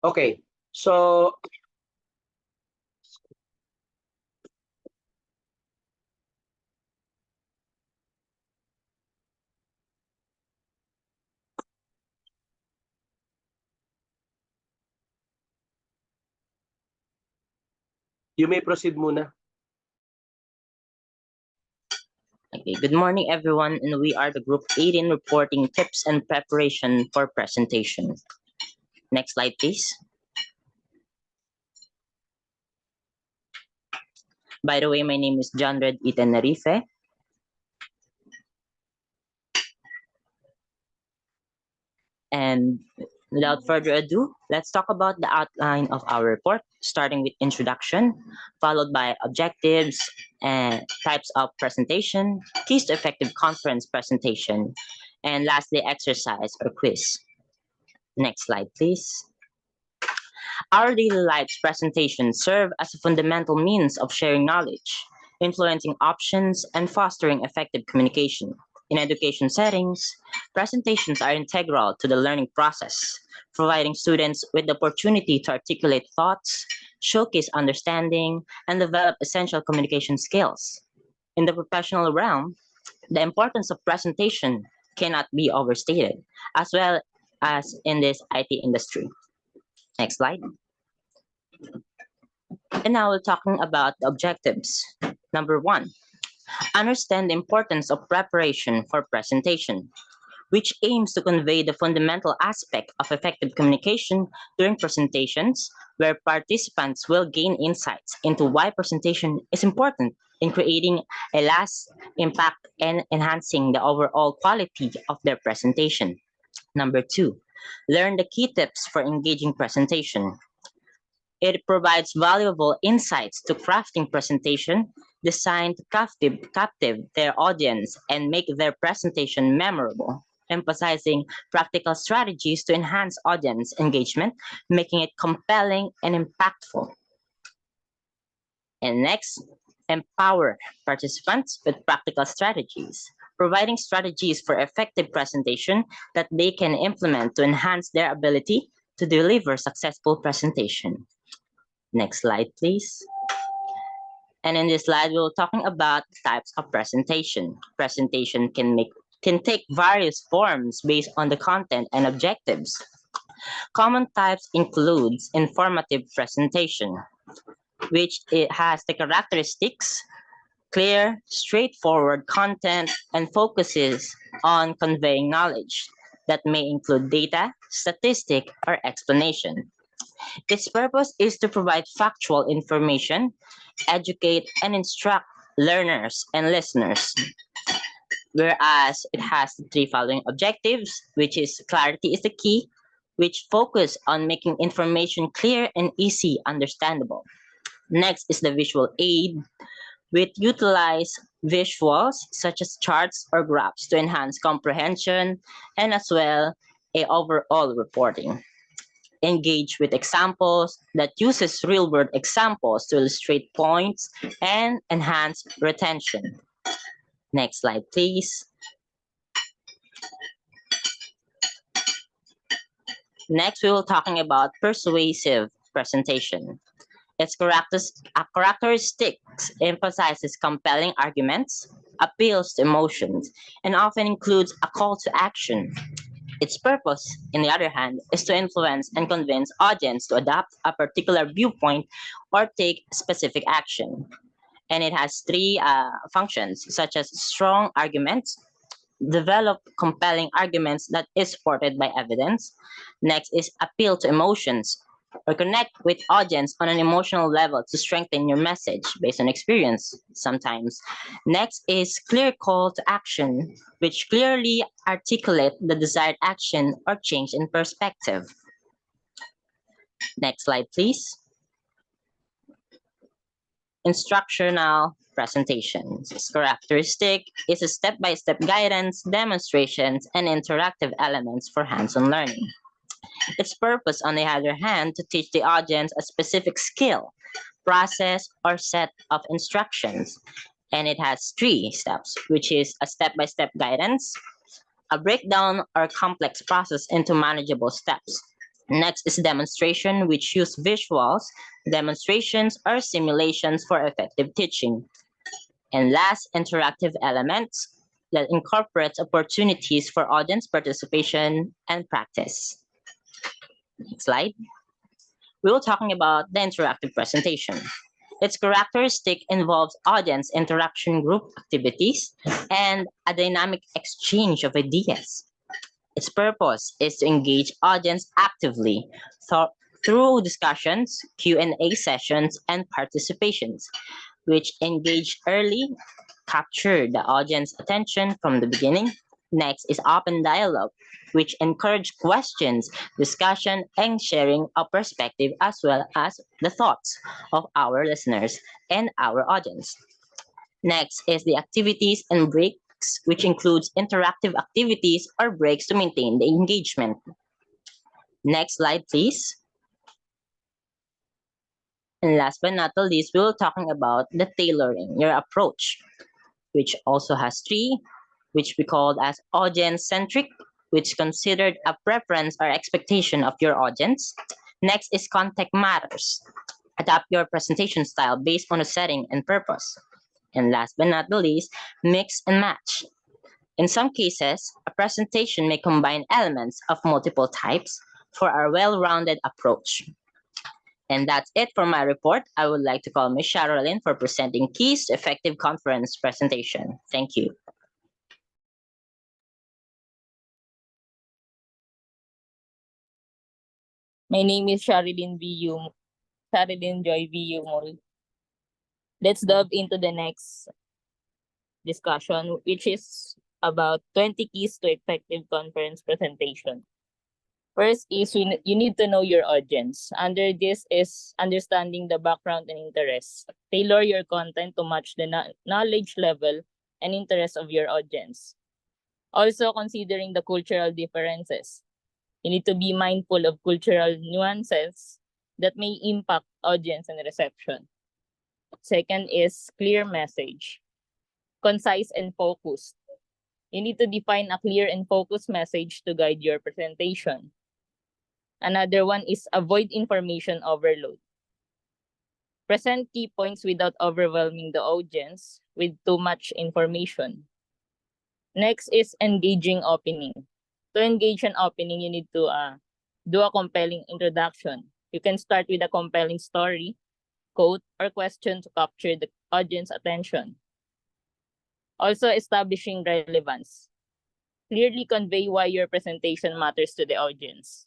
Okay, so you may proceed muna. Okay, good morning everyone, and we are the Group 18 reporting tips and preparation for presentation. Next slide, please. By the way, my name is John Red Itenerife. And without further ado, let's talk about the outline of our report, starting with introduction, followed by objectives and types of presentation, keys to effective conference presentation, and lastly, exercise or quiz. Next slide, please. Our daily lives presentations serve as a fundamental means of sharing knowledge, influencing options, and fostering effective communication. In education settings, presentations are integral to the learning process, providing students with the opportunity to articulate thoughts, showcase understanding, and develop essential communication skills. In the professional realm, the importance of presentation cannot be overstated, as well as in this IT industry. Next slide. And now we're talking about the objectives. Number one, understand the importance of preparation for presentation, which aims to convey the fundamental aspect of effective communication during presentations, where participants will gain insights into why presentation is important in creating a lasting impact and enhancing the overall quality of their presentation. Number two, learn the key tips for engaging presentation. It provides valuable insights to crafting presentation designed to captive their audience and make their presentation memorable, emphasizing practical strategies to enhance audience engagement, making it compelling and impactful. And next, empower participants with practical strategies, providing strategies for effective presentation that they can implement to enhance their ability to deliver successful presentation. Next slide, please. And in this slide, we're talking about types of presentation. Presentation can take various forms based on the content and objectives. Common types includes informative presentation, which it has the characteristics clear, straightforward content and focuses on conveying knowledge that may include data, statistic, or explanation. Its purpose is to provide factual information, educate, and instruct learners and listeners. Whereas it has the three following objectives, which is clarity is the key, which focus on making information clear and easy understandable. Next is the visual aid, which utilize visuals such as charts or graphs to enhance comprehension and as well a overall reporting. Engage with examples that uses real-world examples to illustrate points and enhance retention. Next slide, please. Next, we will talking about persuasive presentation. Its characteristics emphasizes compelling arguments, appeals to emotions, and often includes a call to action. Its purpose, on the other hand, is to influence and convince audience to adopt a particular viewpoint or take specific action. And it has three functions, such as strong arguments, develop compelling arguments that is supported by evidence. Next is appeal to emotions, or connect with audience on an emotional level to strengthen your message based on experience sometimes. Next is clear call to action, which clearly articulate the desired action or change in perspective. Next slide, please. Instructional presentations. Its characteristic is a step-by-step guidance, demonstrations, and interactive elements for hands-on learning. Its purpose, on the other hand, to teach the audience a specific skill, process, or set of instructions. And it has three steps, which is a step-by-step guidance, a breakdown or complex process into manageable steps, Next is demonstration, which use visuals, demonstrations, or simulations for effective teaching. And last, interactive elements that incorporates opportunities for audience participation and practice. Next slide. We will talking about the interactive presentation. Its characteristic involves audience interaction, group activities, and a dynamic exchange of ideas. Its purpose is to engage audience actively through discussions, Q&A sessions, and participations, which engage early, capture the audience attention from the beginning. Next is open dialogue, which encourage questions, discussion, and sharing of perspective as well as the thoughts of our listeners and our audience. Next is the activities and breaks, which includes interactive activities or breaks to maintain the engagement. Next slide, please. And last but not the least, we will talking about the tailoring your approach, which also has three, which we call as audience-centric, which considered a preference or expectation of your audience. Next is context matters. Adapt your presentation style based on the setting and purpose. And last but not the least, mix and match. In some cases, a presentation may combine elements of multiple types for a well-rounded approach. And that's it for my report. I would like to call Ms. Sharolyn for presenting keys to effective conference presentation. Thank you. My name is Sharilyn Joy V. Mol. Let's dive into the next discussion, which is about 20 keys to effective conference presentation. First is you need to know your audience. Under this is understanding the background and interests. Tailor your content to match the knowledge level and interest of your audience. Also considering the cultural differences. You need to be mindful of cultural nuances that may impact audience and reception. Second is clear message. Concise and focused. You need to define a clear and focused message to guide your presentation. Another one is avoid information overload. Present key points without overwhelming the audience with too much information. Next is engaging opening. To engage an opening, you need to do a compelling introduction. You can start with a compelling story, quote, or question to capture the audience attention. Also, establishing relevance. Clearly convey why your presentation matters to the audience.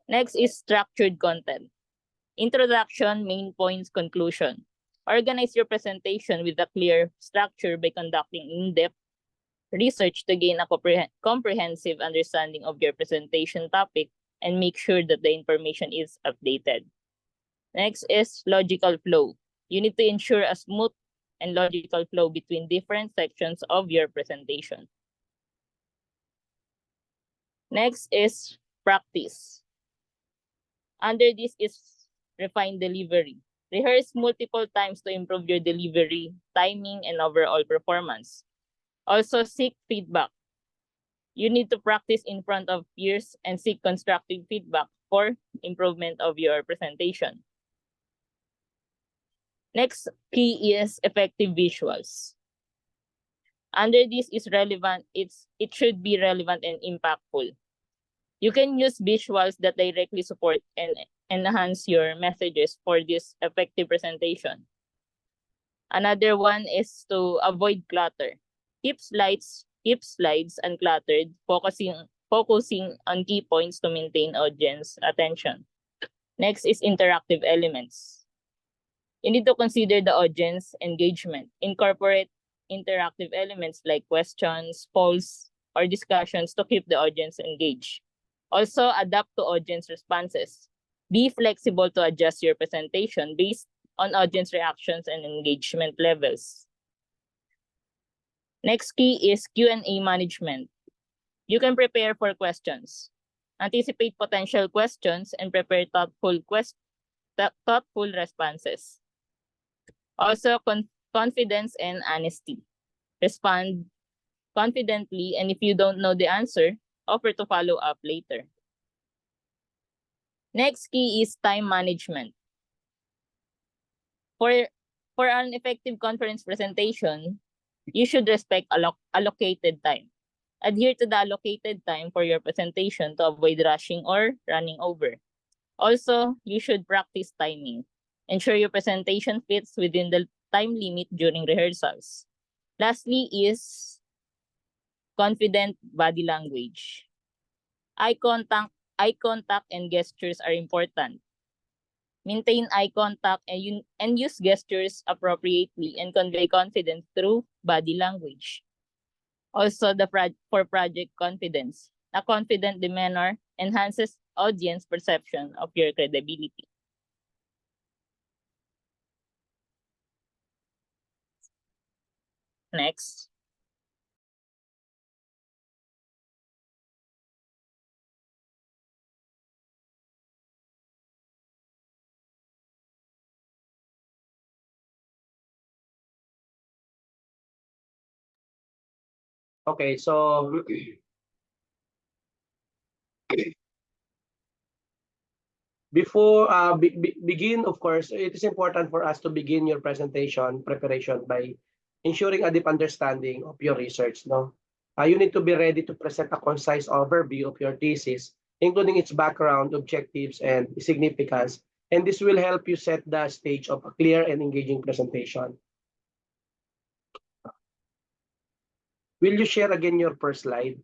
Next is structured content. Introduction, main points, conclusion. Organize your presentation with a clear structure by conducting in-depth research to gain a comprehensive understanding of your presentation topic and make sure that the information is updated. Next is logical flow. You need to ensure a smooth and logical flow between different sections of your presentation. Next is practice. Under this is refine delivery. Rehearse multiple times to improve your delivery, timing, and overall performance. Also, seek feedback. You need to practice in front of peers and seek constructive feedback for improvement of your presentation. Next key is effective visuals. Under this is relevant, it should be relevant and impactful. You can use visuals that directly support and enhance your messages for this effective presentation. Another one is to avoid clutter. Keep slides uncluttered, focusing on key points to maintain audience attention. Next is interactive elements. You need to consider the audience engagement. Incorporate interactive elements like questions, polls, or discussions to keep the audience engaged. Also, adapt to audience responses. Be flexible to adjust your presentation based on audience reactions and engagement levels. Next key is Q&A management. You can prepare for questions. Anticipate potential questions and prepare thoughtful responses. Also, confidence and honesty. Respond confidently, and if you don't know the answer, offer to follow up later. Next key is time management. For an effective conference presentation, you should respect allocated time. Adhere to the allocated time for your presentation to avoid rushing or running over. Also, you should practice timing. Ensure your presentation fits within the time limit during rehearsals. Lastly is confident body language. Eye contact and gestures are important. Maintain eye contact and use gestures appropriately and convey confidence through body language. Also, for project confidence, a confident demeanor enhances audience perception of your credibility. Next. Okay, so before begin, of course, it is important for us to begin your presentation preparation by ensuring a deep understanding of your research. No, you need to be ready to present a concise overview of your thesis, including its background, objectives, and significance. And this will help you set the stage of a clear and engaging presentation. Will you share again your first slide?